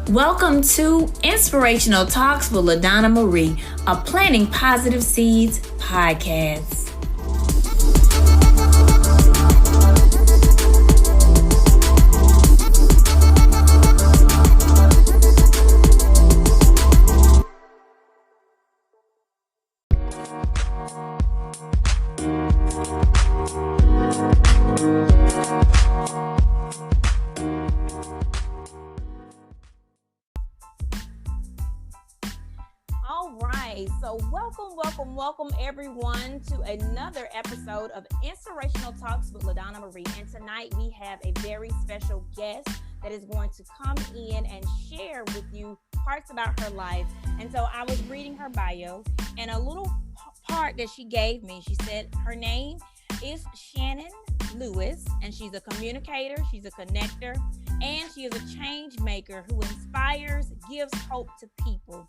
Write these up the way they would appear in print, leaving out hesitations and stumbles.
Welcome to Inspirational Talks with LaDonna Marie, a Planting Positive Seeds podcast. So welcome everyone to another episode of Inspirational Talks with LaDonna Marie. And tonight we have a very special guest that is going to come in and share with you parts about her life. And so I was reading her bio, and a little part that she gave me, she said her name is Shannan Lewis, and she's a communicator, she's a connector, and she is a change maker who inspires, gives hope to people.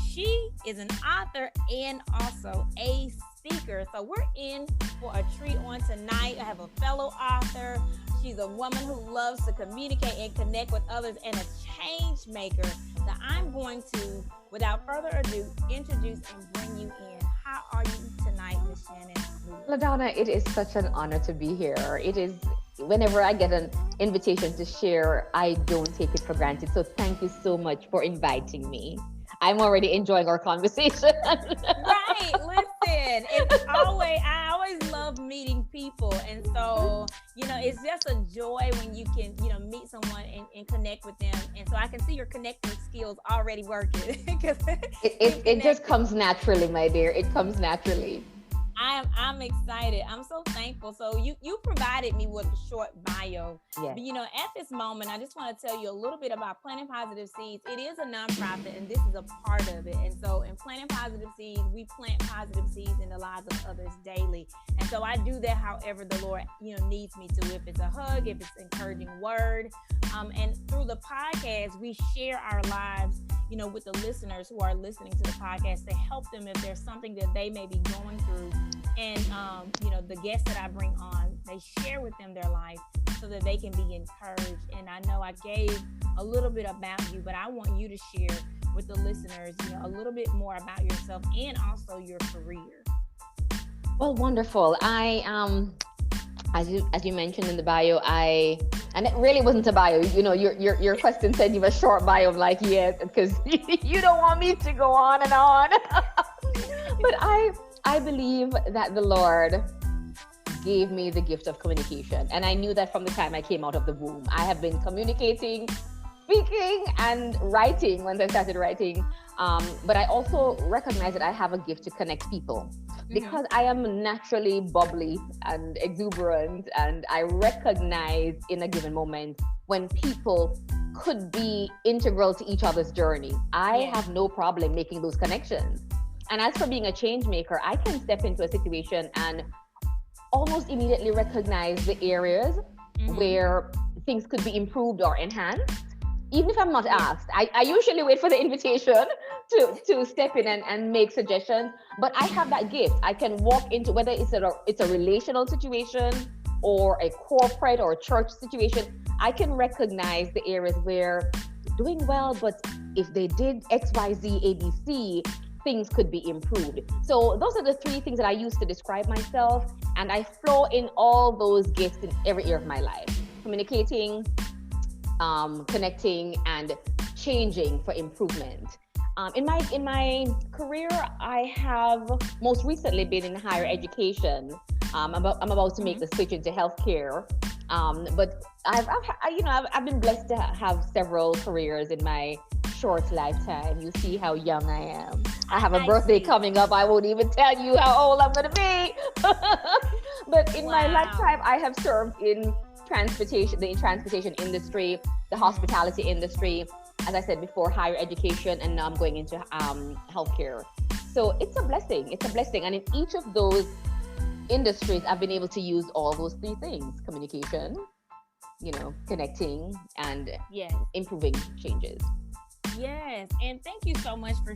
She is an author and also a speaker. So we're in for a treat on tonight. I have a fellow author. She's a woman who loves to communicate and connect with others, and a change maker that I'm going to, without further ado, introduce and bring you in. How are you tonight, Miss Shannan? LaDonna, it is such an honor to be here. It is, whenever I get an invitation to share, I don't take it for granted. So thank you so much for inviting me. I'm already enjoying our conversation. Right. Listen, I always love meeting people. And so, it's just a joy when you can, meet someone and connect with them. And so I can see your connecting skills already working. It just comes naturally, my dear. It comes naturally. I'm excited. I'm so thankful. So you provided me with a short bio. Yes. But at this moment, I just want to tell you a little bit about Planting Positive Seeds. It is a nonprofit, and this is a part of it. And so in Planting Positive Seeds, we plant positive seeds in the lives of others daily. And so I do that however the Lord, needs me to. If it's a hug, if it's an encouraging word. And through the podcast, we share our lives, with the listeners who are listening to the podcast, to help them if there's something that they may be going through. And, the guests that I bring on, they share with them their life so that they can be encouraged. And I know I gave a little bit about you, but I want you to share with the listeners, a little bit more about yourself and also your career. Well, wonderful. As you mentioned in the bio, and it really wasn't a bio. Your question said you have a short bio. I'm like, yes, because you don't want me to go on and on. But I believe that the Lord gave me the gift of communication. And I knew that from the time I came out of the womb. I have been communicating, speaking, and writing once I started writing. But I also recognize that I have a gift to connect people. Because I am naturally bubbly and exuberant, and I recognize in a given moment when people could be integral to each other's journey. I have no problem making those connections. And as for being a change maker, I can step into a situation and almost immediately recognize the areas where things could be improved or enhanced. Even if I'm not asked, I usually wait for the invitation to step in and make suggestions. But I have that gift. I can walk into, whether it's a relational situation or a corporate or a church situation, I can recognize the areas where doing well, but if they did X, Y, Z, A, B, C, things could be improved. So those are the three things that I use to describe myself. And I flow in all those gifts in every area of my life. Communicating, connecting, and changing for improvement. In my career, I have most recently been in higher education. I'm about to make the switch into healthcare. But I've been blessed to have several careers in my short lifetime. You see how young I am. I have a birthday coming up. I won't even tell you how old I'm going to be. But in my lifetime, I have served in the transportation industry, the hospitality industry, as I said before, higher education, and now I'm going into healthcare. So it's a blessing. And in each of those industries, I've been able to use all those three things: communication, connecting, and improving changes. Yes. And thank you so much for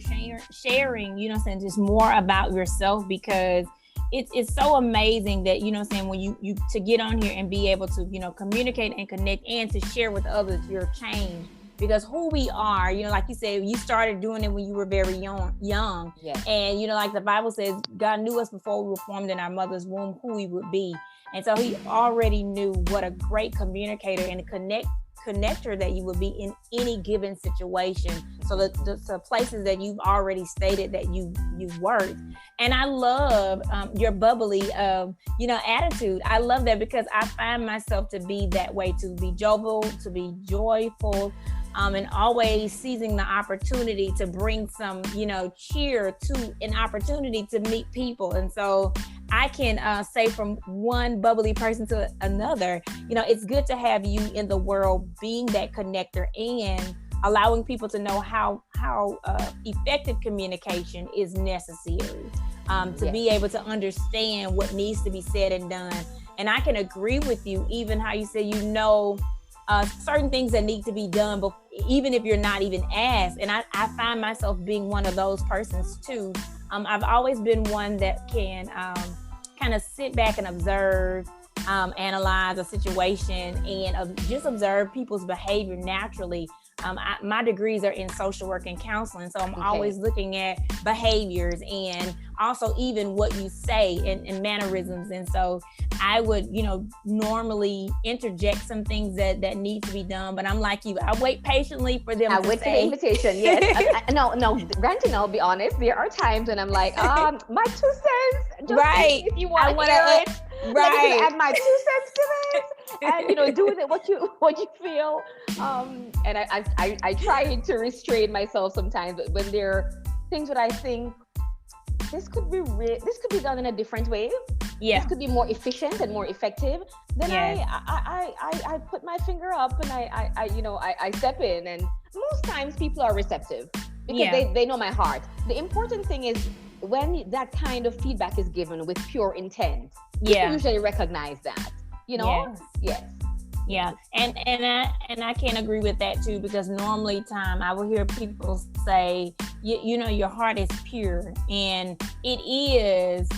sharing, just more about yourself, because it's so amazing that, when you to get on here and be able to, communicate and connect and to share with others your change because who we are, like you said, you started doing it when you were very young. Yeah. And, like the Bible says, God knew us before we were formed in our mother's womb, who we would be. And so he already knew what a great communicator and connector that you would be in any given situation. So the places that you've already stated that you've worked. And I love your bubbly, attitude. I love that because I find myself to be that way, to be jovial, to be joyful, and always seizing the opportunity to bring some, cheer to an opportunity to meet people. And so I can say from one bubbly person to another, it's good to have you in the world being that connector and allowing people to know how effective communication is necessary, to be able to understand what needs to be said and done. And I can agree with you, even how you say, certain things that need to be done, but even if you're not even asked. And I find myself being one of those persons too. I've always been one that can kind of sit back and observe, analyze a situation, and just observe people's behavior naturally. My degrees are in social work and counseling, so I'm always looking at behaviors and also even what you say and mannerisms. And so I would, normally interject some things that need to be done, but I'm like you, I wait patiently for them to wait say. for the invitation. Yes. No, granted, I'll be honest, there are times when I'm like, my 2 cents, just Right. if you want to hear it. Right. Let me just add my 2 cents to it, and do with it what you feel. And I try to restrain myself sometimes, but when there are things that I think this could be done in a different way. Yeah. This could be more efficient and more effective. Then I put my finger up and I step in, and most times people are receptive because they know my heart. The important thing is when that kind of feedback is given with pure intent. People usually recognize that. Yes. Yeah, and I can agree with that too, because normally I will hear people say, your heart is pure, and it is,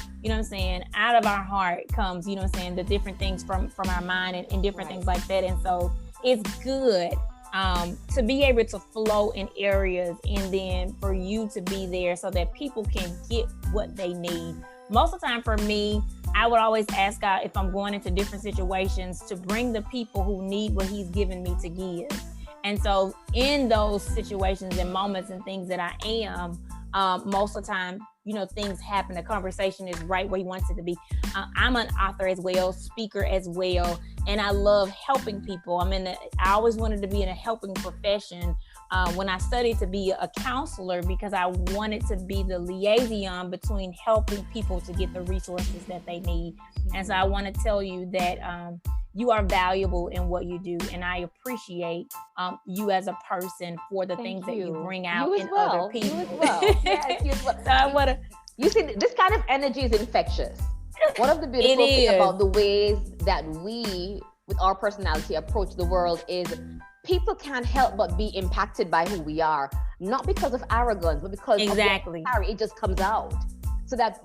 out of our heart comes, the different things from our mind and different things like that. And so it's good to be able to flow in areas, and then for you to be there so that people can get what they need. Most of the time for me, I would always ask God, if I'm going into different situations, to bring the people who need what he's given me to give. And so in those situations and moments and things that I am, most of the time, things happen. The conversation is right where he wants it to be. I'm an author as well, speaker as well, and I love helping people. I always wanted to be in a helping profession. When I studied to be a counselor, because I wanted to be the liaison between helping people to get the resources that they need. And so I want to tell you that you are valuable in what you do, and I appreciate you as a person for the things that you bring out in other people. You as well. Yes, you as well. So I want to. You see, this kind of energy is infectious. One of the beautiful things about the ways that we, with our personality, approach the world is people can't help but be impacted by who we are, not because of arrogance, but because of it just comes out. So that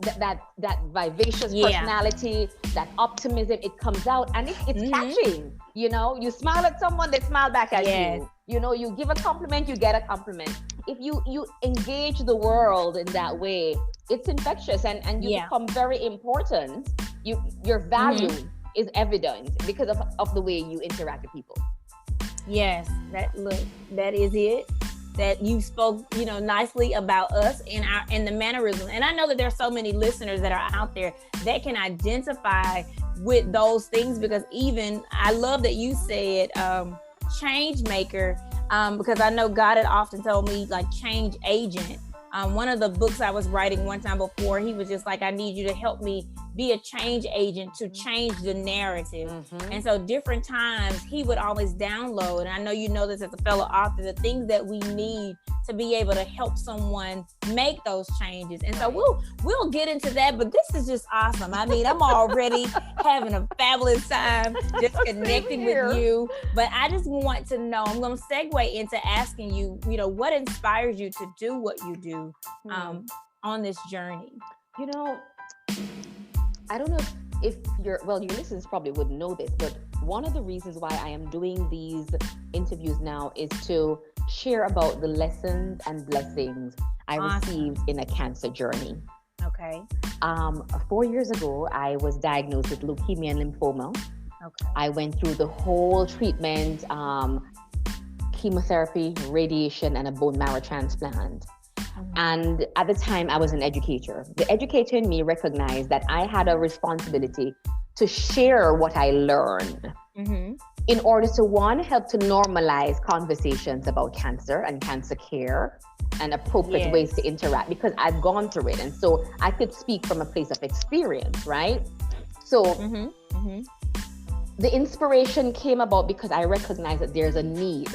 vivacious personality, that optimism, it comes out, and it's catching. You smile at someone, they smile back at you. You give a compliment, you get a compliment. If you engage the world in that way, it's infectious, and you become very important. Your value is evident because of the way you interact with people. Yes, that is it. That you spoke, nicely about us and the mannerism. And I know that there's so many listeners that are out there that can identify with those things, because even I love that you said change maker, because I know God had often told me like change agent. One of the books I was writing one time before, he was just like, I need you to help me be a change agent to change the narrative. And so different times he would always download, and I know you know this as a fellow author, the things that we need to be able to help someone make those changes. And so we'll get into that, but this is just awesome. I'm already having a fabulous time just connecting with you. But I just want to know, I'm going to segue into asking you, what inspires you to do what you do on this journey? I don't know if your listeners probably wouldn't know this, but one of the reasons why I am doing these interviews now is to share about the lessons and blessings I received in a cancer journey. Okay. 4 years ago, I was diagnosed with leukemia and lymphoma. Okay. I went through the whole treatment, chemotherapy, radiation, and a bone marrow transplant. And at the time, I was an educator. The educator in me recognized that I had a responsibility to share what I learned in order to, one, help to normalize conversations about cancer and cancer care and appropriate ways to interact, because I'd gone through it. And so I could speak from a place of experience, right? So the inspiration came about because I recognized that there's a need.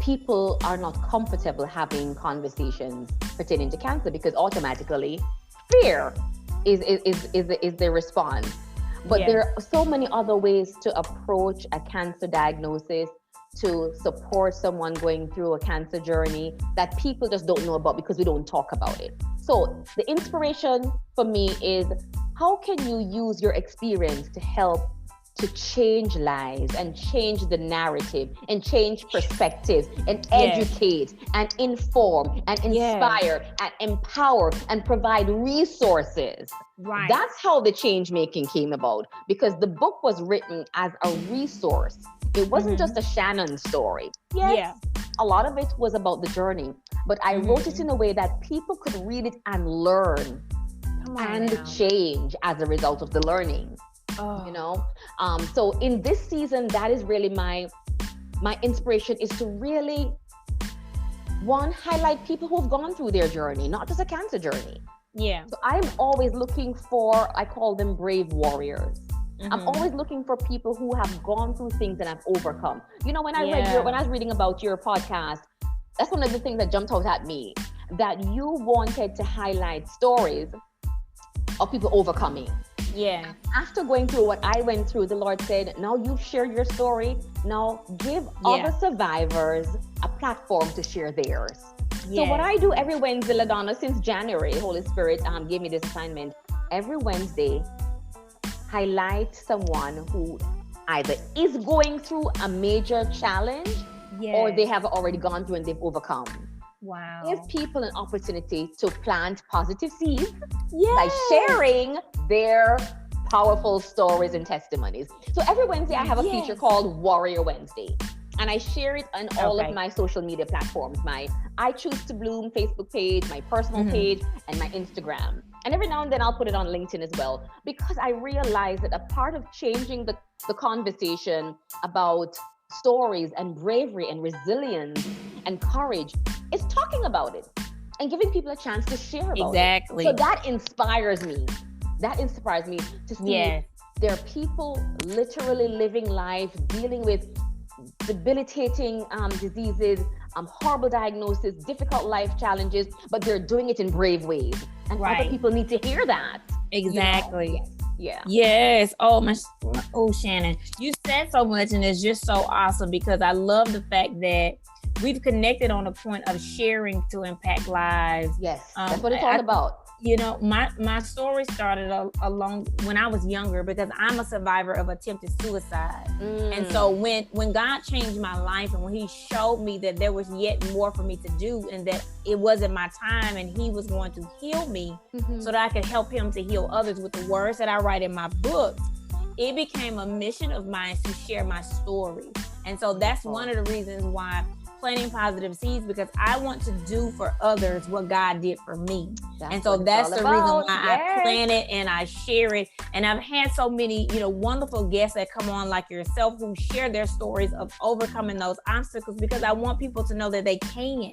People are not comfortable having conversations pertaining to cancer because automatically fear is the response. But there are so many other ways to approach a cancer diagnosis, to support someone going through a cancer journey that people just don't know about because we don't talk about it. So the inspiration for me is, how can you use your experience to help to change lives and change the narrative and change perspectives and educate and inform and inspire and empower and provide resources. Right. That's how the change making came about, because the book was written as a resource. It wasn't just a Shannan story. Yes, a lot of it was about the journey, but I wrote it in a way that people could read it and learn and change as a result of the learning. You know, so in this season, that is really my inspiration, is to really, one, highlight people who've gone through their journey, not just a cancer journey. So I'm always looking for, I call them brave warriors. I'm always looking for people who have gone through things and have overcome. You know, when I was reading about your podcast, that's one of the things that jumped out at me, that you wanted to highlight stories of people overcoming. After going through what I went through, the Lord said, now you've shared your story. Now give other survivors a platform to share theirs. So what I do every Wednesday, LaDonna, since January, Holy Spirit gave me this assignment. Every Wednesday, highlight someone who either is going through a major challenge or they have already gone through and they've overcome. Wow. Give people an opportunity to plant positive seeds by sharing their powerful stories and testimonies. So every Wednesday I have a feature called Warrior Wednesday, and I share it on all of my social media platforms, my I Choose to Bloom Facebook page, my personal page, and my Instagram. And every now and then I'll put it on LinkedIn as well, because I realize that a part of changing the conversation about stories and bravery and resilience and courage is talking about it and giving people a chance to share about it. So that inspires me. That inspires me to see there are people literally living life, dealing with debilitating diseases, horrible diagnosis, difficult life challenges, but they're doing it in brave ways. And other people need to hear that. Exactly. You know? Yes. Oh, Shannan, you said so much, and it's just so awesome, because I love the fact that we've connected on a point of sharing to impact lives. That's what it's all about. You know, my story started along when I was younger, because I'm a survivor of attempted suicide. And so when God changed my life, and when he showed me that there was yet more for me to do, and that it wasn't my time, and he was going to heal me so that I could help him to heal others with the words that I write in my books, it became a mission of mine to share my story. And so that's one of the reasons why planting positive seeds, because I want to do for others what God did for me. And so that's the reason why I plan it and I share it. And I've had so many, wonderful guests that come on like yourself, who share their stories of overcoming those obstacles, because I want people to know that they can.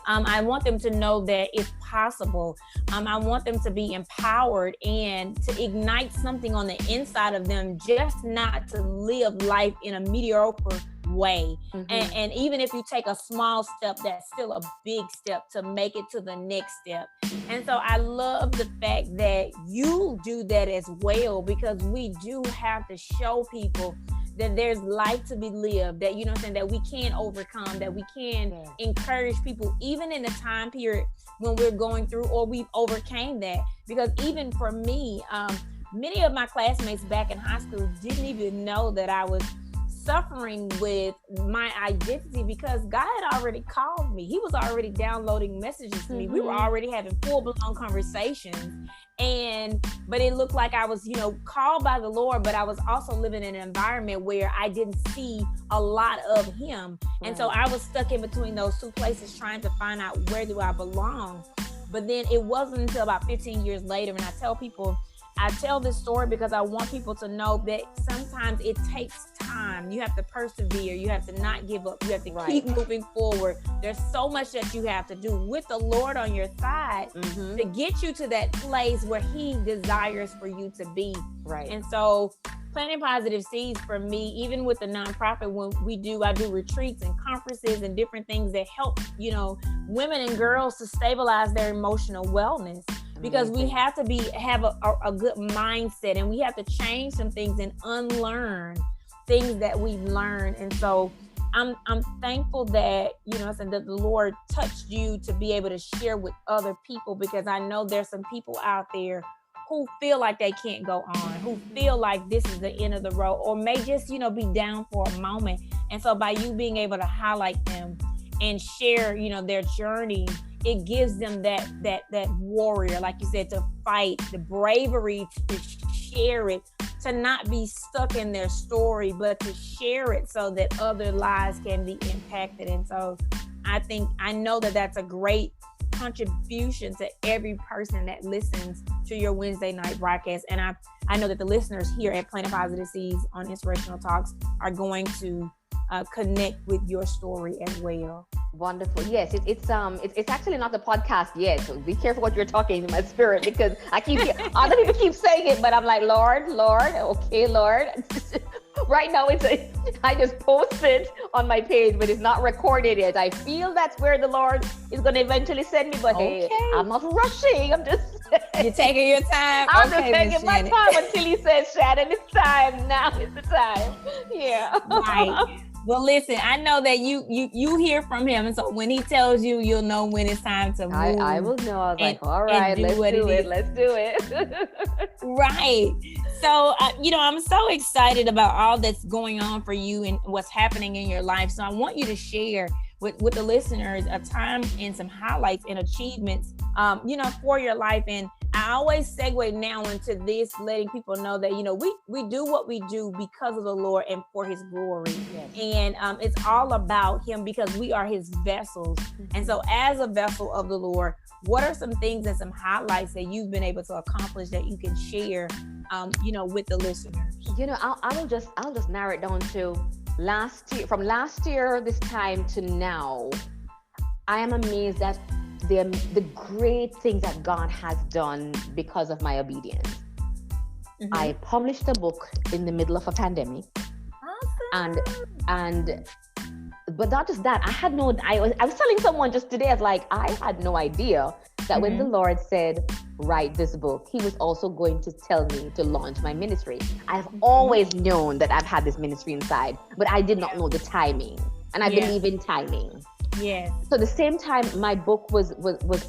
I want them to know that it's possible. I want them to be empowered and to ignite something on the inside of them, just not to live life in a mediocre way. And even if you take a small step, that's still a big step to make it to the next step. And so I love the fact that you do that as well, because we do have to show people that there's life to be lived, that, that we can overcome, that we can encourage people, even in the time period when we're going through, or we've overcame that. Because even for me, many of my classmates back in high school didn't even know that I was suffering with my identity because God had already called me. He was already downloading messages to me. We were already having full-blown conversations. But it looked like I was, called by the Lord, but I was also living in an environment where I didn't see a lot of him. Right. And so I was stuck in between those two places trying to find out where do I belong. But then it wasn't until about 15 years later, and I tell this story because I want people to know that sometimes it takes time. You have to persevere. You have to not give up. You have to keep moving forward. There's so much that you have to do with the Lord on your side to get you to that place where he desires for you to be. Right. And so planting positive seeds for me, even with the nonprofit, when I do retreats and conferences and different things that help, women and girls to stabilize their emotional wellness. Because we have to have a good mindset, and we have to change some things and unlearn things that we've learned. And so I'm thankful that, that the Lord touched you to be able to share with other people, because I know there's some people out there who feel like they can't go on, who feel like this is the end of the road, or may just, be down for a moment. And so by you being able to highlight them and share, their journey, it gives them that warrior, like you said, to fight, the bravery to share it, to not be stuck in their story, but to share it so that other lives can be impacted. And so I know that that's a great contribution to every person that listens to your Wednesday night broadcast. And I know that the listeners here at Planting Positive Seeds on Inspirational Talks are going to connect with your story as well. Wonderful. Yes, it's actually not the podcast yet, so be careful what you're talking in my spirit, because I keep other people keep saying it, but I'm like, Lord, okay, Lord. Right now I just posted on my page, but it's not recorded yet. I feel that's where the Lord is going to eventually send me, but hey, I'm not rushing. I'm just you're taking your time. I'm just taking my time until he says, Shannon, it's time. Now is the time. Yeah. Right. Well, listen, I know that you hear from him, and so when he tells you, you'll know when it's time to move. I will know. I was like, all right, let's do it. Right. So, I'm so excited about all that's going on for you and what's happening in your life. So I want you to share with the listeners a time and some highlights and achievements, for your life. And I always segue now into this, letting people know that, we do what we do because of the Lord and for his glory. Yes. And it's all about him because we are his vessels. And so as a vessel of the Lord, what are some things and some highlights that you've been able to accomplish that you can share, with the listeners? I'll just narrow it down to from last year, this time to now. I am amazed at the great things that God has done because of my obedience. Mm-hmm. I published a book in the middle of a pandemic. Awesome. And but not just that, I was telling someone just today, I had no idea that when the Lord said, write this book, he was also going to tell me to launch my ministry. I've always known that I've had this ministry inside, but I did not know the timing. And I believe in timing. Yes. So the same time my book was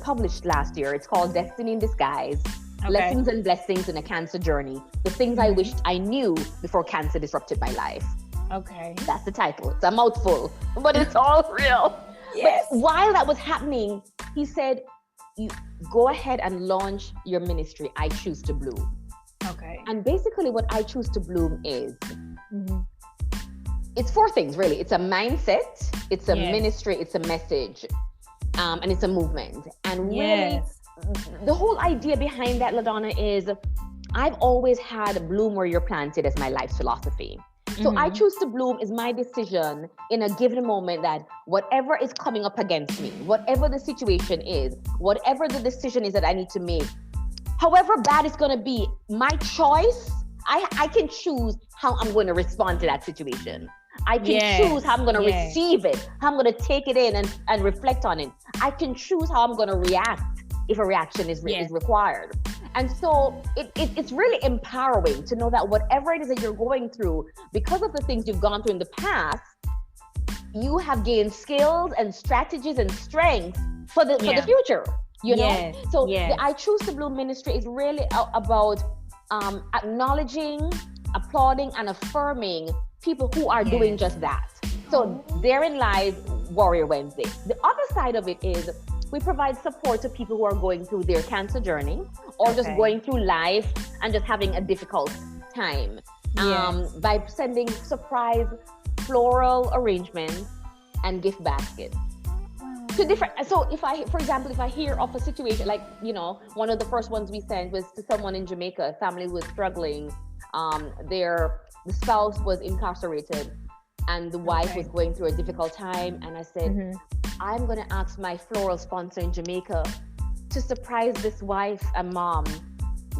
published last year, it's called Destiny in Disguise, Lessons and Blessings in a Cancer Journey, the things I wished I knew before cancer disrupted my life. Okay. That's the title. It's a mouthful, but it's all real. Yes. But while that was happening, he said, you go ahead and launch your ministry, I Choose to Bloom. Okay. And basically what I Choose to Bloom is, it's four things really. It's a mindset, it's a ministry, it's a message, and it's a movement. And really, the whole idea behind that, LaDonna, is I've always had bloom where you're planted as my life's philosophy. So I Choose to Bloom is my decision in a given moment that whatever is coming up against me, whatever the situation is, whatever the decision is that I need to make, however bad it's going to be, my choice, I can choose how I'm going to respond to that situation. I can choose how I'm going to receive it, how I'm going to take it in and reflect on it. I can choose how I'm going to react if a reaction is required. And so it's really empowering to know that whatever it is that you're going through, because of the things you've gone through in the past, you have gained skills and strategies and strength for the future. You know? So the I Choose to Bloom ministry is really about acknowledging, applauding, and affirming people who are doing just that. So therein lies Warrior Wednesday. The other side of it is we provide support to people who are going through their cancer journey or just going through life and just having a difficult time. By sending surprise floral arrangements and gift baskets. To different, so for example, if I hear of a situation like, one of the first ones we sent was to someone in Jamaica, a family who was struggling. The spouse was incarcerated and the wife was going through a difficult time. And I said, I'm going to ask my floral sponsor in Jamaica to surprise this wife and mom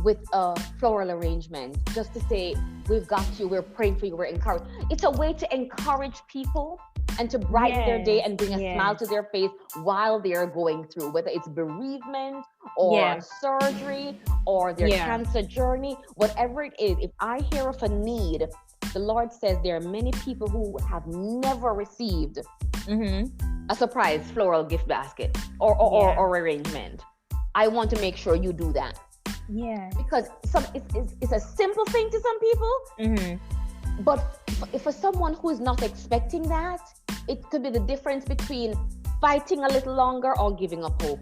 with a floral arrangement, just to say, we've got you, we're praying for you, we're encouraged. It's a way to encourage people and to brighten their day and bring a smile to their face while they're going through, whether it's bereavement or surgery or their cancer journey, whatever it is. If I hear of a need, the Lord says there are many people who have never received a surprise floral gift basket or arrangement. I want to make sure you do that. Yeah. Because it's a simple thing to some people, but for someone who is not expecting that, it could be the difference between fighting a little longer or giving up hope.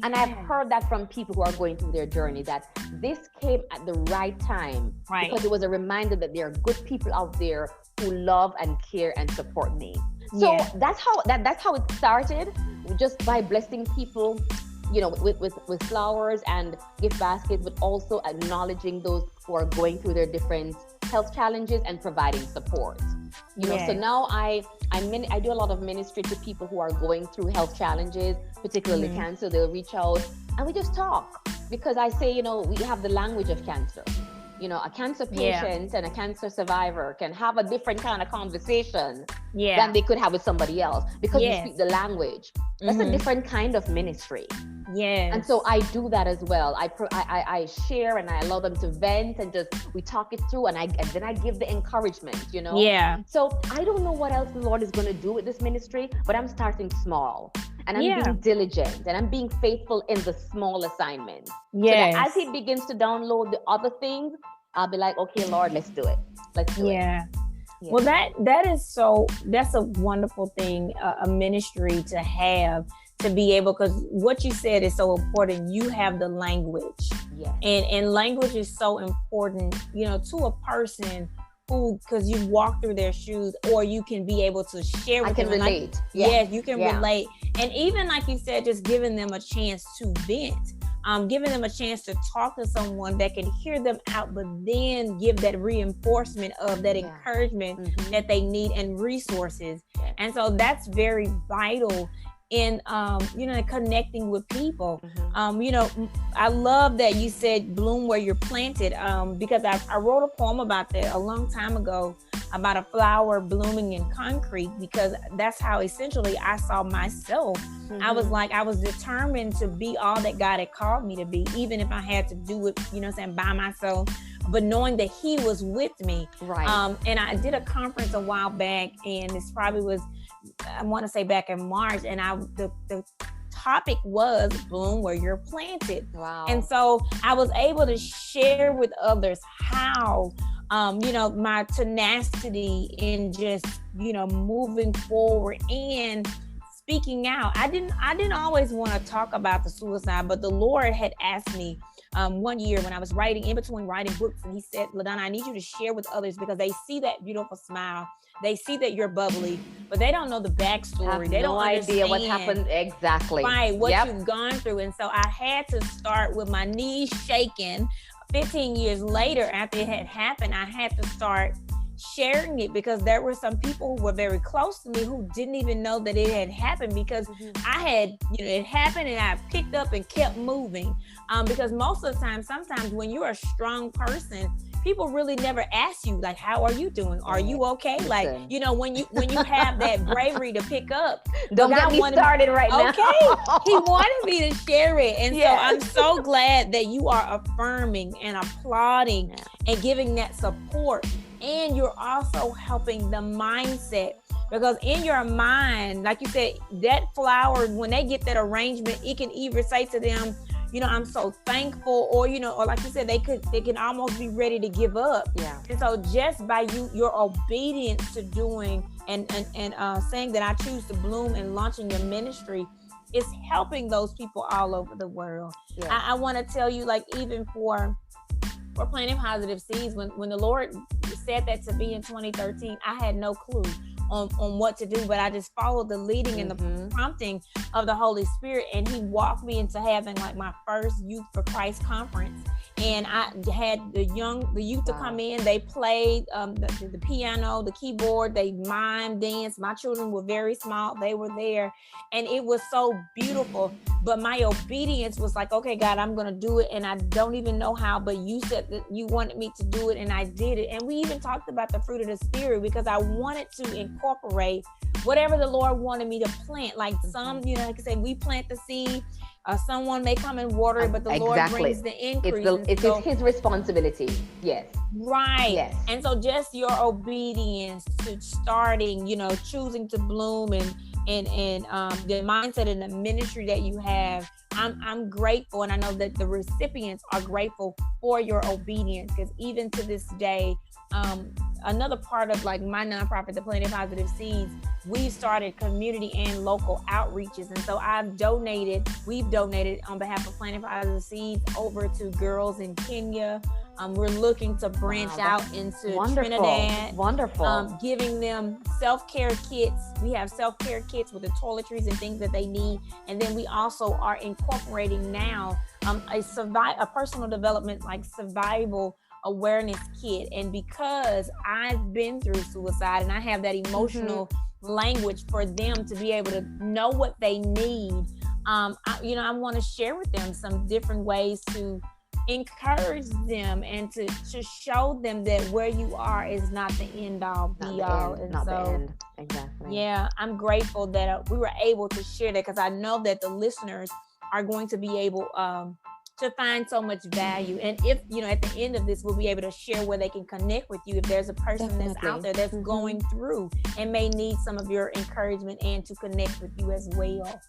And I've heard that from people who are going through their journey, that this came at the right time, because it was a reminder that there are good people out there who love and care and support me. So that's how it started, just by blessing people, with flowers and gift baskets, but also acknowledging those who are going through their different health challenges and providing support. So now I do a lot of ministry to people who are going through health challenges, particularly cancer. They'll reach out and we just talk, because I say, we have the language of cancer. A cancer patient and a cancer survivor can have a different kind of conversation than they could have with somebody else, because we speak the language. That's a different kind of ministry. And so I do that as well. I share and I allow them to vent and we talk it through, and then I give the encouragement, So I don't know what else the Lord is going to do with this ministry, but I'm starting small. And I'm being diligent and I'm being faithful in the small assignments. So that as he begins to download the other things, I'll be like, okay, Lord, let's do it. Let's do it. Well, that's a wonderful thing, a ministry to have, to be able, because what you said is so important. You have the language, and language is so important, to a person who, because you walk through their shoes, or you can be able to share with them. I can relate. Yes, you can relate. And even like you said, just giving them a chance to vent, giving them a chance to talk to someone that can hear them out, but then give that reinforcement of that encouragement that they need and resources. And so that's very vital in connecting with people. I love that you said bloom where you're planted, because I wrote a poem about that a long time ago, about a flower blooming in concrete, because that's how essentially I saw myself. I was determined to be all that God had called me to be, even if I had to do it, by myself, but knowing that he was with me. And I did a conference a while back, and this probably was, I want to say back in March, and the topic was bloom where you're planted. Wow. And so I was able to share with others how, my tenacity in just, moving forward and speaking out. I didn't always want to talk about the suicide, but the Lord had asked me one year when I was in between writing books, and he said, LaDonna, I need you to share with others, because they see that beautiful smile. They see that you're bubbly, but they don't know the backstory. They don't idea what happened exactly. Right, what you've gone through. And so I had to start with my knees shaking. 15 years later, after it had happened, I had to start sharing it, because there were some people who were very close to me who didn't even know that it had happened, because I had, it happened and I picked up and kept moving. Because most of the time, sometimes when you're a strong person, people really never ask you, like, how are you doing? Are you okay? Like, when you have that bravery to pick up. Don't get me started right now. Okay. He wanted me to share it. And so I'm so glad that you are affirming and applauding and giving that support. And you're also helping the mindset, because in your mind, like you said, that flower, when they get that arrangement, it can either say to them, I'm so thankful, or or like you said, they can almost be ready to give up. Yeah. And so just by your obedience to doing and saying that I choose to bloom and launching your ministry is helping those people all over the world. Yeah. I want to tell you, like, even for planting positive seeds, when the Lord said that to me in 2013, I had no clue on what to do, but I just followed the leading and the prompting of the Holy Spirit, and he walked me into having like my first Youth for Christ conference. And I had the youth to come in. They played the piano, the keyboard, they mime, dance. My children were very small. They were there, and it was so beautiful. But my obedience was like, okay, God, I'm going to do it. And I don't even know how, but you said that you wanted me to do it, and I did it. And we even talked about the fruit of the Spirit, because I wanted to incorporate whatever the Lord wanted me to plant. Like some, like I said, we plant the seed. Someone may come and water it, but the Lord brings the increase. It's his responsibility. Yes. Right. Yes. And so just your obedience to starting, choosing to bloom and the mindset and the ministry that you have, I'm grateful. And I know that the recipients are grateful for your obedience, because even to this day, another part of like my nonprofit, the Planting Positive Seeds, we've started community and local outreaches. And so we've donated on behalf of Planting Positive Seeds over to girls in Kenya. We're looking to branch out into Trinidad. Wonderful. Giving them self-care kits. We have self-care kits with the toiletries and things that they need. And then we also are incorporating now a personal development, like survival awareness kit. And because I've been through suicide and I have that emotional language for them to be able to know what they need, I want to share with them some different ways to encourage them and to show them that where you are is not the end all be all. And not so the end. Exactly. Yeah, I'm grateful that we were able to share that, because I know that the listeners are going to be able to find so much value. And if at the end of this, we'll be able to share where they can connect with you if there's a person that's out there that's going through and may need some of your encouragement and to connect with you as well.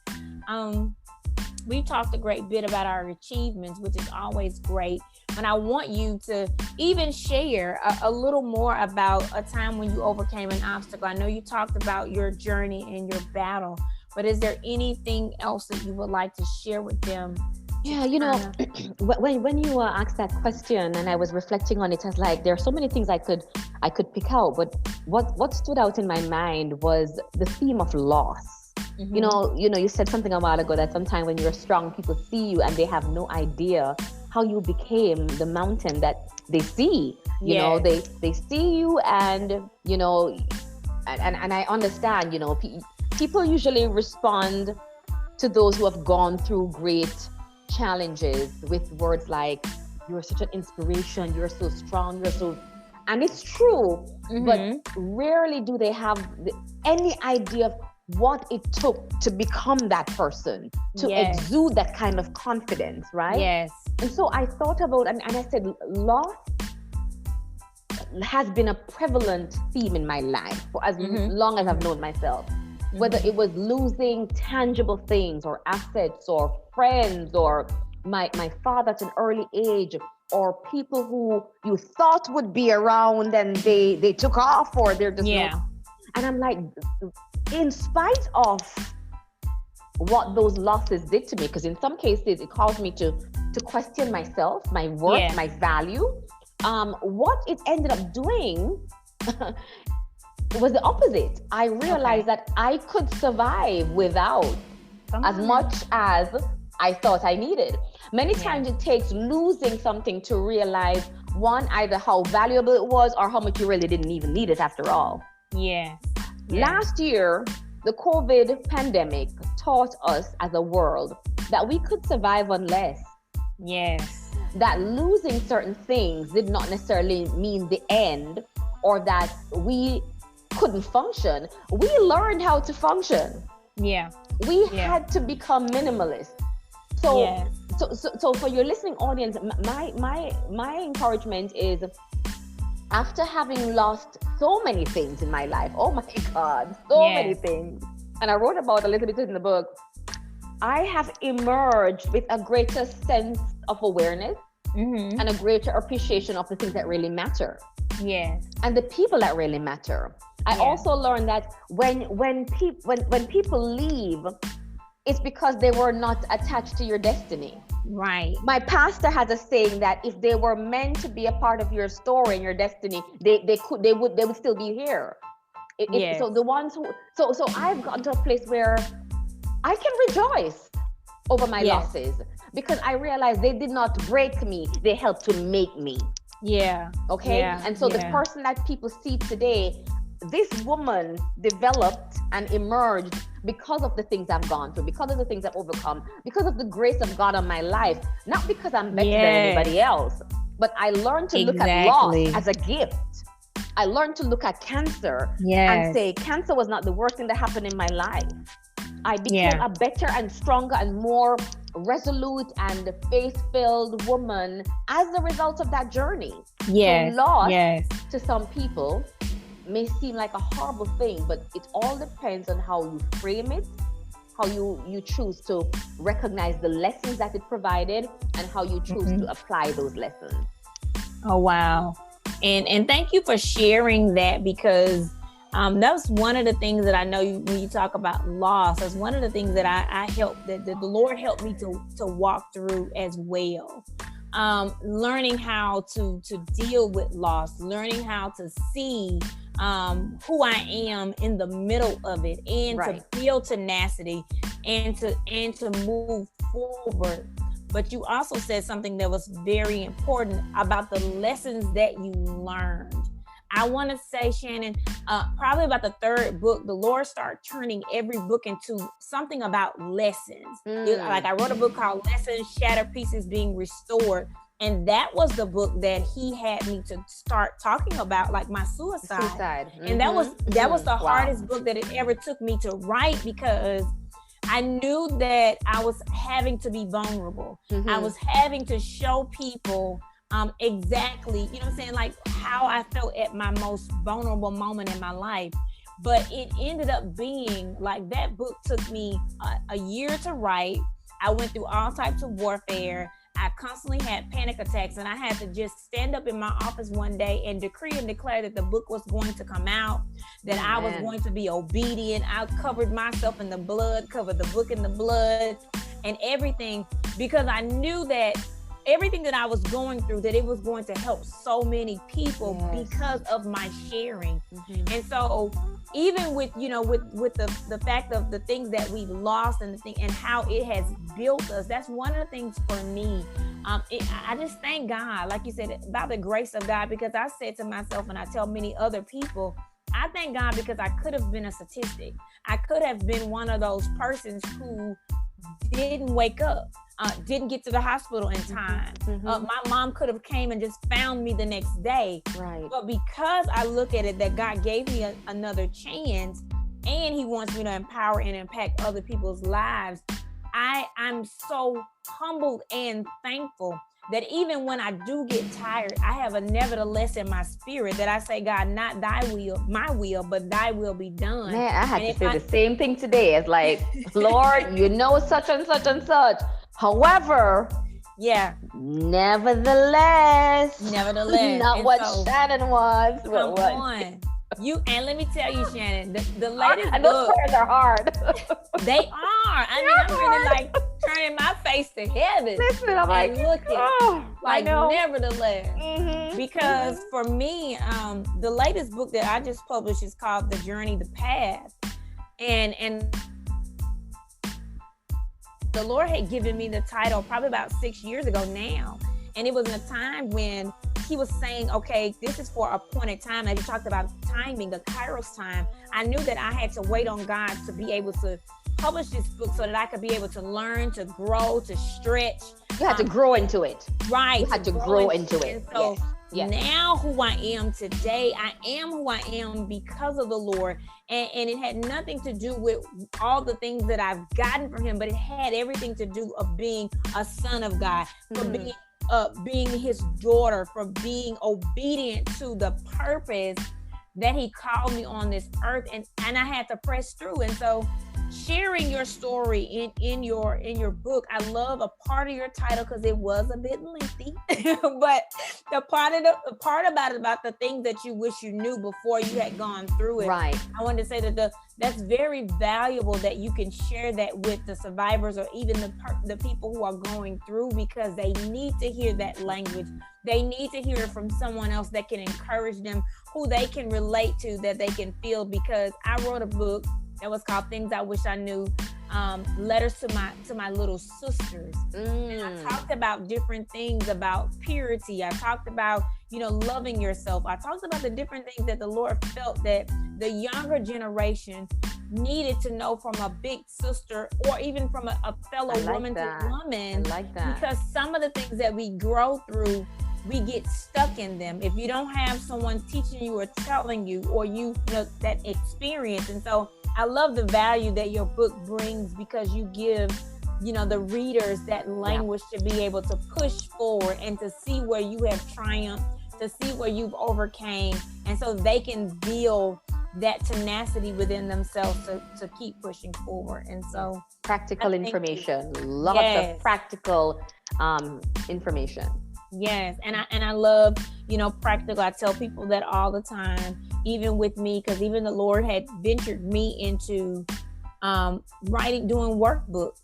We've talked a great bit about our achievements, which is always great. And I want you to even share a little more about a time when you overcame an obstacle. I know you talked about your journey and your battle, but is there anything else that you would like to share with them? Yeah, when you asked that question and I was reflecting on it, I was like, there are so many things I could pick out, but what stood out in my mind was the theme of loss. You said something a while ago that sometimes when you're strong, people see you and they have no idea how you became the mountain that they see. They see you, and and I understand. People usually respond to those who have gone through great challenges with words like, "You're such an inspiration. You're so strong. You're so," and it's true. But rarely do they have any idea of what it took to become that person, to exude that kind of confidence, right? Yes. And so I thought about, and I said, loss has been a prevalent theme in my life for as long as I've known myself. Whether it was losing tangible things or assets or friends or my father at an early age, or people who you thought would be around and they took off, or they're just and I'm like, in spite of what those losses did to me, because in some cases it caused me to question myself, my worth, my value, what it ended up doing was the opposite. I realized that I could survive without as much as I thought I needed. Many times it takes losing something to realize, one, either how valuable it was or how much you really didn't even need it after all. Yes. Last year, the COVID pandemic taught us as a world that we could survive on less. Yes. That losing certain things did not necessarily mean the end, or that we couldn't function. We learned how to function. Yeah. We had to become minimalist. So for your listening audience, my encouragement is, after having lost so many things in my life, oh my God, so many things, and I wrote about a little bit in the book, I have emerged with a greater sense of awareness and a greater appreciation of the things that really matter. Yes. And the people that really matter. I also learned that when people leave, it's because they were not attached to your destiny. Right. My pastor has a saying that if they were meant to be a part of your story and your destiny, they would still be here. So the ones who so I've gotten to a place where I can rejoice over my losses, because I realized they did not break me, they helped to make me. Yeah. Okay. Yeah. And so the person that people see today, this woman developed and emerged because of the things I've gone through, because of the things I've overcome, because of the grace of God on my life, not because I'm better than anybody else, but I learned to look at loss as a gift. I learned to look at cancer and say, cancer was not the worst thing that happened in my life. I became a better and stronger and more resolute and faith-filled woman as a result of that journey. So loss to some people may seem like a horrible thing, but it all depends on how you frame it, how you choose to recognize the lessons that it provided, and how you choose to apply those lessons. Oh, wow. And thank you for sharing that, because that's one of the things that I know when you talk about loss, that's one of the things that I helped, that the Lord helped me to walk through as well. Learning how to deal with loss, learning how to see who I am in the middle of it, and to build tenacity and to move forward. But you also said something that was very important about the lessons that you learned. I want to say, Shannan, probably about the third book, the Lord started turning every book into something about lessons. Like I wrote a book called Lessons, Shattered Pieces Being Restored. And that was the book that he had me to start talking about, like my suicide. And that was the hardest book that it ever took me to write, because I knew that I was having to be vulnerable. I was having to show people exactly, you know what I'm saying, like how I felt at my most vulnerable moment in my life. But it ended up being like, that book took me a year to write. I went through all types of warfare. I constantly had panic attacks, and I had to just stand up in my office one day and decree and declare that the book was going to come out, that I was going to be obedient. I covered myself in the blood, covered the book in the blood and everything, because I knew that everything that I was going through, that it was going to help so many people because of my sharing. And so even with, you know, with the fact of the things that we lost and the thing and how it has built us, that's one of the things for me. I just thank God, like you said, about the grace of God, because I said to myself, and I tell many other people, I thank God because I could have been a statistic. I could have been one of those persons who didn't wake up, didn't get to the hospital in time. My mom could have came and just found me the next day. But because I look at it that God gave me another chance, and he wants me to empower and impact other people's lives, I'm so humbled and thankful that even when I do get tired, I have a nevertheless in my spirit that I say, God, not thy will, my will, but thy will be done. Man, I had to say the same thing today. It's like, Lord, you know such and such and such. However, nevertheless, not and what so, Shannan wants. Come on. And let me tell you, Shannan, the latest and book, those prayers are hard. They are. I mean, I'm really like turning my face to heaven. Listen, I'm like, looking like nevertheless. Because for me, the latest book that I just published is called The Journey, the Path. And the Lord had given me the title probably about 6 years ago now. And it was in a time when he was saying, okay, this is for a appointed time. As you talked about timing, the Kairos time, I knew that I had to wait on God to be able to publish this book so that I could be able to learn, to grow, to stretch. You had to grow into it. Right. You had to grow into it. And so now who I am today, I am who I am because of the Lord. And it had nothing to do with all the things that I've gotten from him, but it had everything to do of being a son of God, for being his daughter, for being obedient to the purpose that he called me on this earth, and I had to press through. And so sharing your story in your book. I love a part of your title because it was a bit lengthy, but the part about the things that you wish you knew before you had gone through it. Right. I wanted to say that that's very valuable that you can share that with the survivors or even the people who are going through, because they need to hear that language. They need to hear it from someone else that can encourage them, who they can relate to, that they can feel. Because I wrote a book that was called Things I Wish I Knew, letters to my little sisters. And I talked about different things about purity. I talked about, loving yourself. I talked about the different things that the Lord felt that the younger generation needed to know from a big sister or even from a fellow woman to woman. I like that. Because some of the things that we grow through, we get stuck in them if you don't have someone teaching you or telling you, or that experience. And so I love the value that your book brings, because you give the readers that language to be able to push forward and to see where you have triumphed, to see where you've overcame, and so they can build that tenacity within themselves to keep pushing forward. And so practical information, lots of practical information. Yes. And I love, practical. I tell people that all the time, even with me, because even the Lord had ventured me into doing workbooks.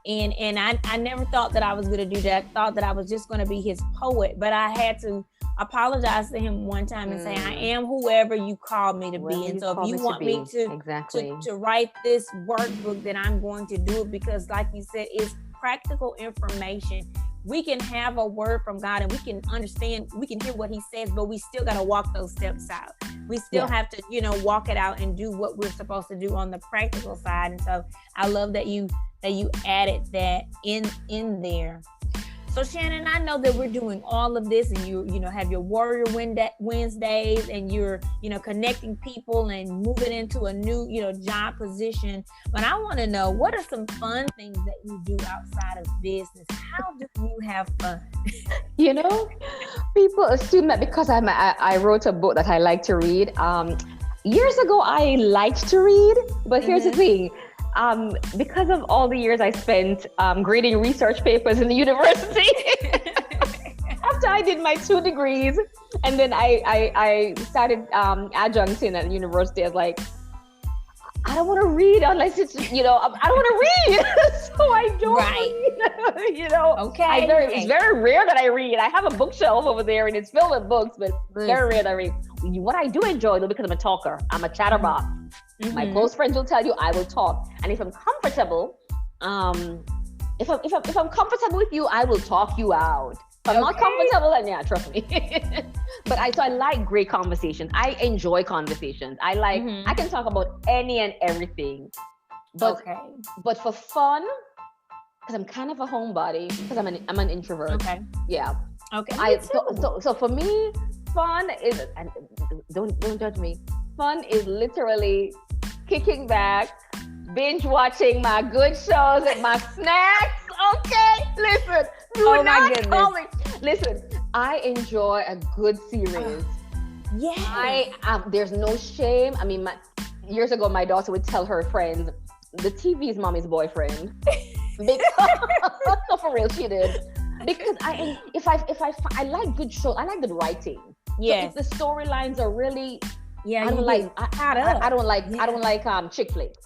And I never thought that I was going to do that. I thought that I was just going to be his poet, but I had to apologize to him one time and say, I am whoever you called me to be. And so if you want me to write this workbook, then I'm going to do it, because like you said, it's practical information. We can have a word from God and we can understand, we can hear what he says, but we still got to walk those steps out. We still have to, walk it out and do what we're supposed to do on the practical side. And so I love that you added that in there. So Shannan, I know that we're doing all of this, and you have your Warrior Wednesdays, and you're connecting people and moving into a new job position. But I want to know, what are some fun things that you do outside of business? How do you have fun? People assume that because I wrote a book that I like to read. Years ago, I liked to read, but here's the thing. Because of all the years I spent grading research papers in the university, after I did my 2 degrees, and then I started adjuncting at the university, I was like, I don't want to read unless it's, I don't want to read. So I don't read, Okay. It's very rare that I read. I have a bookshelf over there and it's filled with books, but very rare that I read. What I do enjoy, though, because I'm a talker, I'm a chatterbox. My close friends will tell you I will talk. And if I'm comfortable, if I'm comfortable with you, I will talk you out. If I'm not comfortable, then trust me. But I like great conversations. I enjoy conversations. I can talk about any and everything. But for fun, because I'm kind of a homebody, because I'm an introvert. Okay. Yeah. Okay. So for me, fun is, and don't judge me. Fun is literally kicking back, binge watching my good shows and my snacks. Okay, listen. Listen, I enjoy a good series. There's no shame. I mean, years ago, my daughter would tell her friends, the TV is mommy's boyfriend. No, for real, she did. Because I like good shows. I like good writing. Yes. So if the storylines are really, I don't like chick flicks.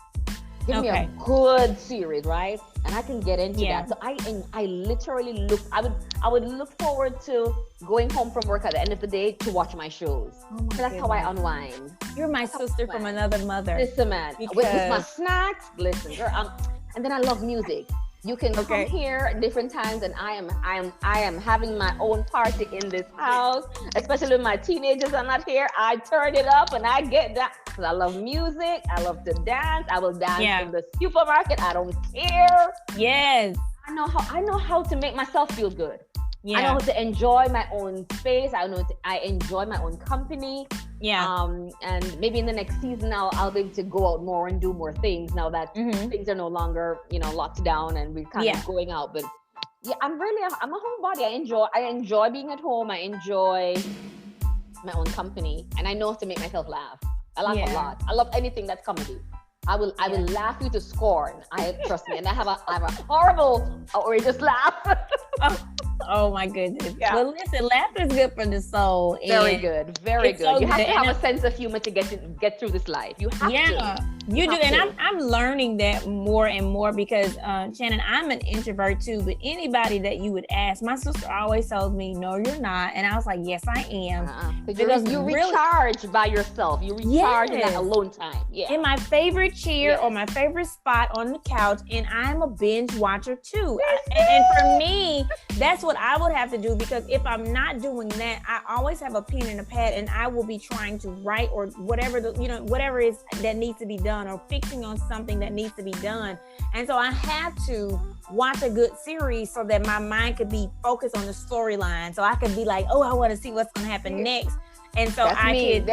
Give me a good series, right? And I can get into that. So I literally I would look forward to going home from work at the end of the day to watch my shows. That's how I unwind. You're my sister from another mother. Listen, man, with my snacks. Listen, girl. And then I love music. You can come here at different times, and I am having my own party in this house. Especially when my teenagers are not here, I turn it up and I get that, because I love music. I love to dance. I will dance in the supermarket. I don't care. Yes, I know how to make myself feel good. Yeah. I know how to enjoy my own space. I enjoy my own company. Yeah. And maybe in the next season now, I'll be able to go out more and do more things now that things are no longer, locked down and we're kind of going out. But yeah, I'm a homebody. I enjoy being at home. I enjoy my own company, and I know how to make myself laugh. I laugh a lot. I love anything that's comedy. I will laugh you to scorn. Trust me, and I have a horrible outrageous laugh. Oh my goodness. Yeah. Well, listen, laughter is good for the soul. Very good. Very good. So you have to have a sense of humor to get through this life. You have to. You do. And I'm learning that more and more because, Shannan, I'm an introvert too, but anybody that you would ask, my sister always told me, no, you're not. And I was like, yes, I am. Because you recharge by yourself. You recharge in that alone time. Yeah. In my favorite chair or my favorite spot on the couch. And I'm a binge watcher too. And for me, that's what I would have to do, because if I'm not doing that, I always have a pen and a pad and I will be trying to write or whatever whatever is that needs to be done, or fixing on something that needs to be done. And so I have to watch a good series so that my mind could be focused on the storyline. So I could be like, oh, I want to see what's going to happen next. And so I could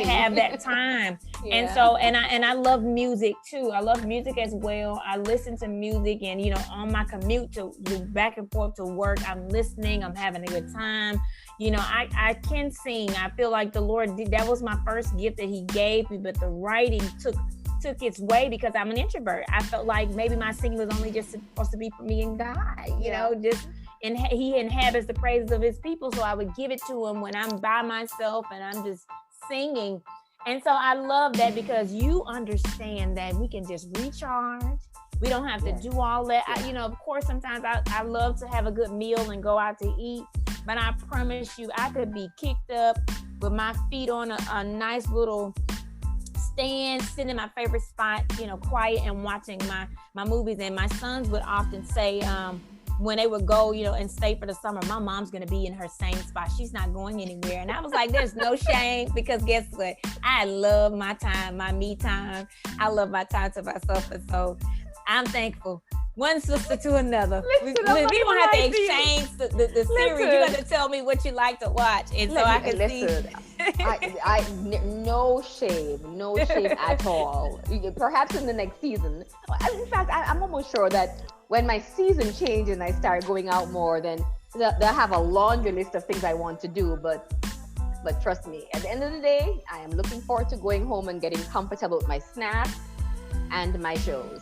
have that time. And so, and I love music too. I love music as well. I listen to music, and, on my commute to back and forth to work, I'm listening, I'm having a good time. I can sing. I feel like the Lord that was my first gift that he gave me, but the writing took its way because I'm an introvert. I felt like maybe my singing was only just supposed to be for me and God, and he inhabits the praises of his people. So I would give it to him when I'm by myself and I'm just singing. And so I love that because you understand that we can just recharge. We don't have to do all that. Of course, sometimes I love to have a good meal and go out to eat, but I promise you, I could be kicked up with my feet on a nice little stand, sitting in my favorite spot, quiet and watching my movies. And my sons would often say, when they would go, and stay for the summer, my mom's going to be in her same spot. She's not going anywhere. And I was like, there's no shame, because guess what? I love my time, my me time. I love my time to myself. And so I'm thankful. One sister to another. We don't have to exchange the series. You got to tell me what you like to watch. And so I can see. No shame at all. Perhaps in the next season. In fact, I'm almost sure that when my season changes and I start going out more, then they'll have a laundry list of things I want to do. But trust me, at the end of the day, I am looking forward to going home and getting comfortable with my snacks and my shows.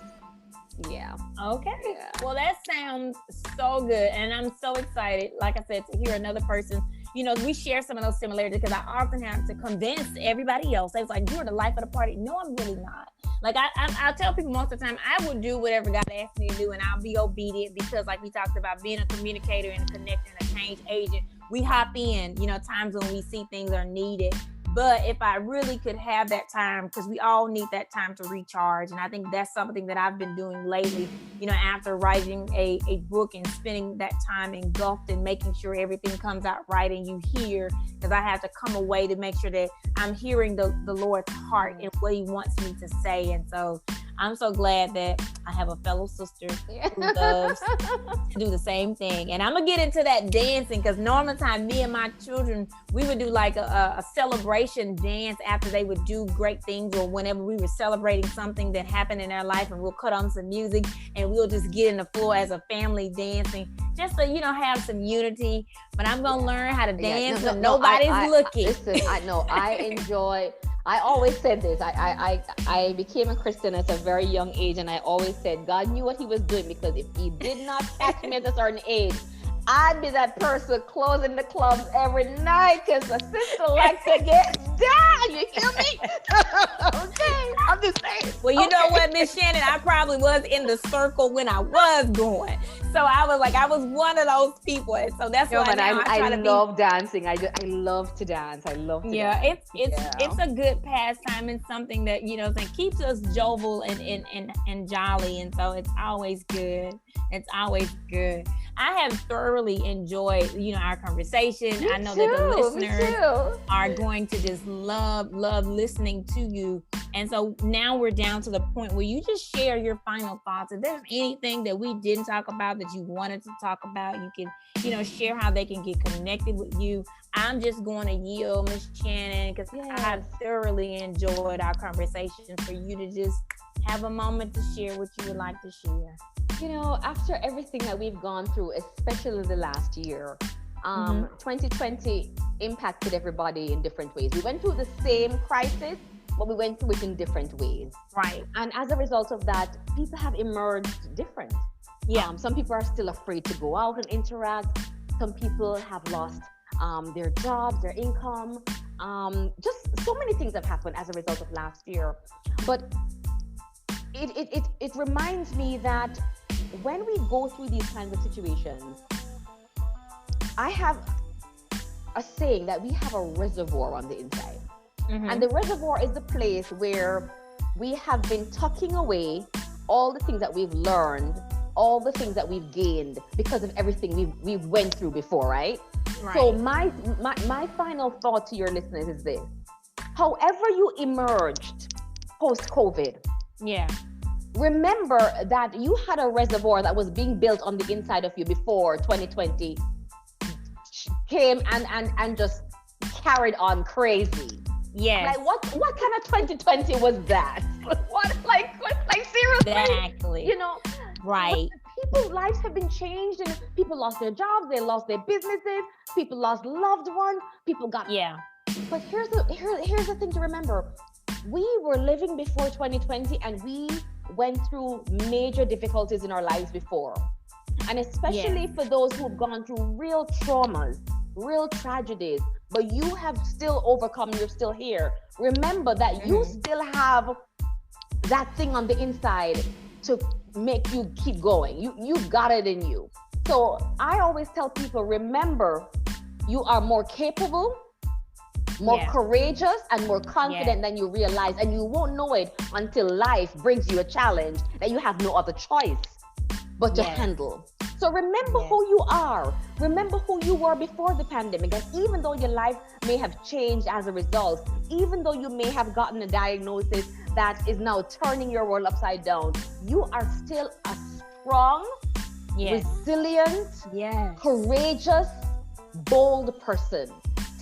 Yeah. Okay. Yeah. Well, that sounds so good. And I'm so excited, like I said, to hear another person. We share some of those similarities, because I often have to convince everybody else. It's like, you're the life of the party. No, I'm really not. Like I'll tell people most of the time, I will do whatever God asks me to do, and I'll be obedient, because like we talked about, being a communicator and a connector and a change agent, we hop in, times when we see things are needed. But if I really could have that time, because we all need that time to recharge. And I think that's something that I've been doing lately, after writing a book and spending that time engulfed and making sure everything comes out right and you hear, because I have to come away to make sure that I'm hearing the Lord's heart and what he wants me to say. And so I'm so glad that I have a fellow sister who loves to do the same thing. And I'm going to get into that dancing, because normal time, me and my children, we would do like a celebration dance after they would do great things, or whenever we were celebrating something that happened in their life, and we'll cut on some music and we'll just get in the floor as a family dancing, just to, have some unity. But I'm going to learn how to dance when nobody's looking. Listen, I always said this. I became a Christian at a very young age, and I always said God knew what he was doing, because if he did not catch me at a certain age, I'd be that person closing the clubs every night, because the sister likes to get down. You hear me? Okay, I'm just saying. Well, you know what, Miss Shannan, I probably was in the circle when I was going. So I was one of those people. And so that's why I love dancing. I love to dance. I love to dance. It's a good pastime, and something that, that keeps us jovial and jolly. And so it's always good. It's always good. I have thoroughly enjoyed, our conversation. I know that the listeners are going to just love listening to you. And so now we're down to the point where you just share your final thoughts. If there's anything that we didn't talk about that you wanted to talk about, you can, share how they can get connected with you. I'm just going to yield, Miss Shannan, because I have thoroughly enjoyed our conversation, for you to just have a moment to share what you would like to share. After everything that we've gone through, especially the last year, 2020 impacted everybody in different ways. We went through the same crisis, but we went through it in different ways. Right. And as a result of that, people have emerged different. Yeah. Some people are still afraid to go out and interact. Some people have lost their jobs, their income. Just so many things have happened as a result of last year. But it reminds me that when we go through these kinds of situations, I have a saying that we have a reservoir on the inside. Mm-hmm. And the reservoir is the place where we have been tucking away all the things that we've learned, all the things that we've gained because of everything we went through before, right? So my final thought to your listeners is this. However you emerged post-COVID, remember that you had a reservoir that was being built on the inside of you before 2020 came and just carried on crazy. Yes. Like what kind of 2020 was that? What seriously? Exactly. You know, right. People's lives have been changed, and people lost their jobs, they lost their businesses, people lost loved ones, people got But here's the thing to remember. We were living before 2020 and we went through major difficulties in our lives before. And especially for those who've gone through real traumas, real tragedies, but you have still overcome, you're still here. Remember that you still have that thing on the inside to make you keep going. You got it in you. So I always tell people, remember, you are more capable, more courageous, and more confident than you realize. And you won't know it until life brings you a challenge that you have no other choice but to handle. So remember who you are. Remember who you were before the pandemic. And even though your life may have changed as a result, even though you may have gotten a diagnosis that is now turning your world upside down, you are still a strong, resilient, courageous, bold person.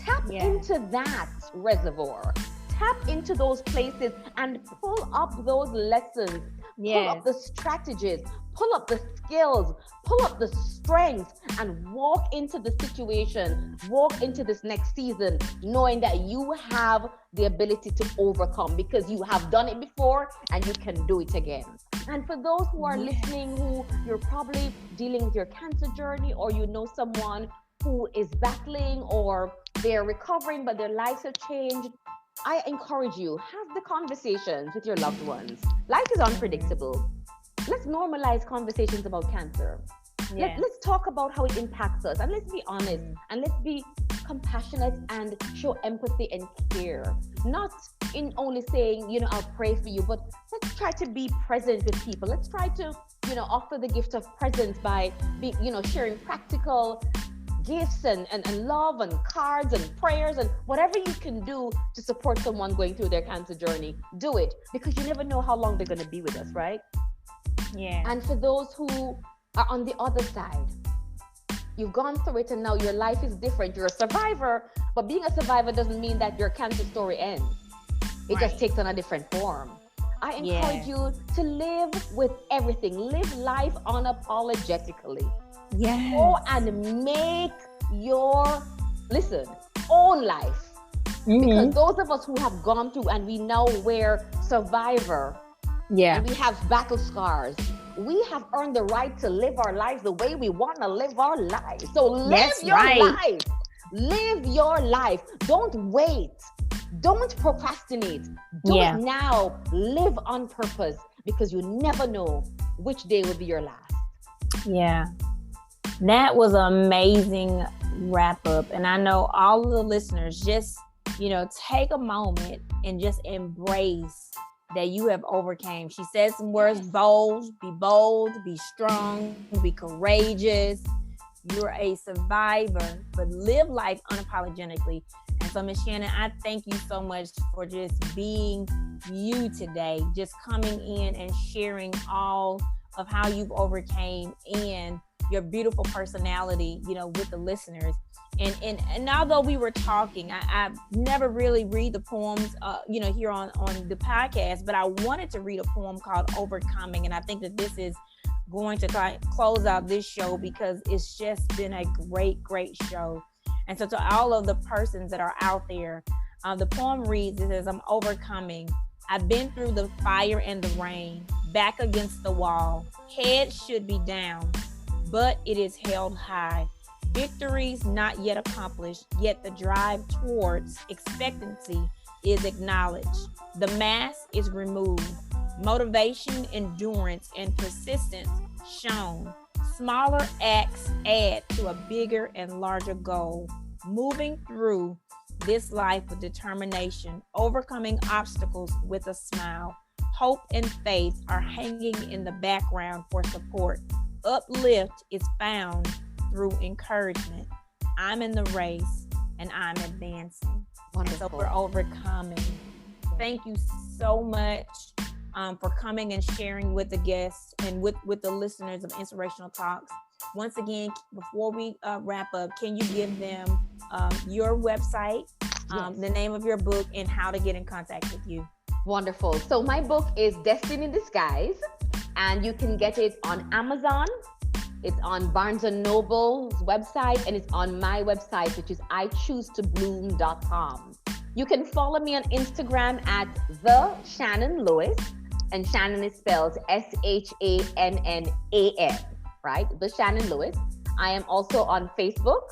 Tap into that reservoir. Tap into those places and pull up those lessons. Pull up the strategies, pull up the skills, pull up the strength, and walk into the situation, walk into this next season, knowing that you have the ability to overcome because you have done it before and you can do it again. And for those who are listening, who you're probably dealing with your cancer journey, or you know someone who is battling or they're recovering but their lives have changed, I encourage you, have the conversations with your loved ones. Life is unpredictable. Let's normalize conversations about cancer. Let's talk about how it impacts us, and let's be honest, and let's be compassionate and show empathy and care. Not in only saying, I'll pray for you, but let's try to be present with people. Let's try to, offer the gift of presence by sharing practical gifts and love and cards and prayers and whatever you can do to support someone going through their cancer journey. Do it, because you never know how long they're going to be with us, right? And for those who are on the other side, you've gone through it and now your life is different. You're a survivor, but being a survivor doesn't mean that your cancer story ends. It just takes on a different form. I encourage you to live with everything. Live life unapologetically. Go and make your own life. Because those of us who have gone through and we now wear survivor, and we have battle scars, we have earned the right to live our lives the way we want to live our lives. So live your life. Live your life. Don't wait. Don't procrastinate. Do it now. Live on purpose, because you never know which day will be your last. That was an amazing wrap up. And I know all of the listeners, just, take a moment and just embrace that you have overcame. She said some words: bold, be strong, be courageous. You're a survivor, but live life unapologetically. And so, Ms. Shannan, I thank you so much for just being you today, just coming in and sharing all of how you've overcame and your beautiful personality, with the listeners. And although we were talking, I never really read the poems, here on the podcast, but I wanted to read a poem called Overcoming. And I think that this is going to close out this show, because it's just been a great, great show. And so to all of the persons that are out there, The poem reads, it says, I'm overcoming. I've been through the fire and the rain, back against the wall. Head should be down, but it is held high. Victories not yet accomplished, yet the drive towards expectancy is acknowledged. The mask is removed. Motivation, endurance, and persistence shown. Smaller acts add to a bigger and larger goal. Moving through this life with determination, overcoming obstacles with a smile. Hope and faith are hanging in the background for support. Uplift is found through encouragement. I'm in the race and I'm advancing. Wonderful. So we're overcoming. Thank you so much for coming and sharing with the guests and with the listeners of Inspirational Talks. Once again, before we wrap up, can you give them your website, Yes. the name of your book, and how to get in contact with you? Wonderful. So my book is Destiny in Disguise, and you can get it on Amazon. It's on Barnes & Noble's website, and it's on my website, which is ichoosetobloom.com. You can follow me on Instagram at the Shannan Lewis, and Shannan is spelled Shannan, right? The Shannan Lewis. I am also on Facebook,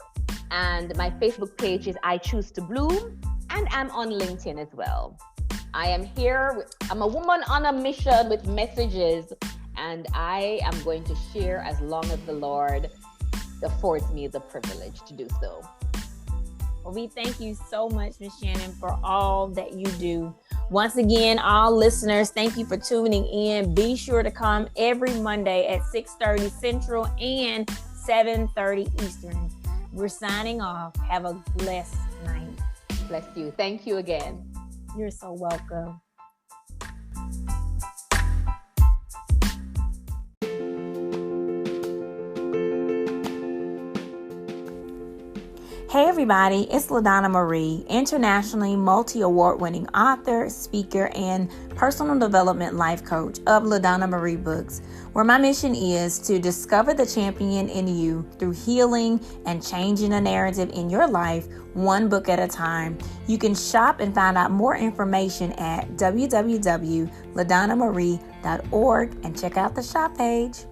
and my Facebook page is I Choose to Bloom, and I'm on LinkedIn as well. I am here. I'm a woman on a mission with messages, and I am going to share as long as the Lord affords me the privilege to do so. Well, we thank you so much, Ms. Shannan, for all that you do. Once again, all listeners, thank you for tuning in. Be sure to come every Monday at 6:30 Central and 7:30 Eastern. We're signing off. Have a blessed night. Bless you. Thank you again. You're so welcome. Hey everybody, it's LaDonna Marie, internationally multi-award winning author, speaker, and personal development life coach of LaDonna Marie Books, where my mission is to discover the champion in you through healing and changing the narrative in your life, one book at a time. You can shop and find out more information at www.ladonnamarie.org and check out the shop page.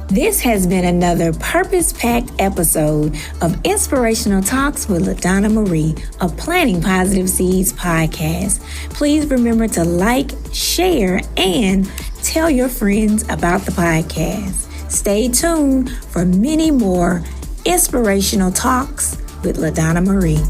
This has been another purpose-packed episode of Inspirational Talks with LaDonna Marie, a Planting Positive Seeds podcast. Please remember to like, share, and tell your friends about the podcast. Stay tuned for many more Inspirational Talks with LaDonna Marie.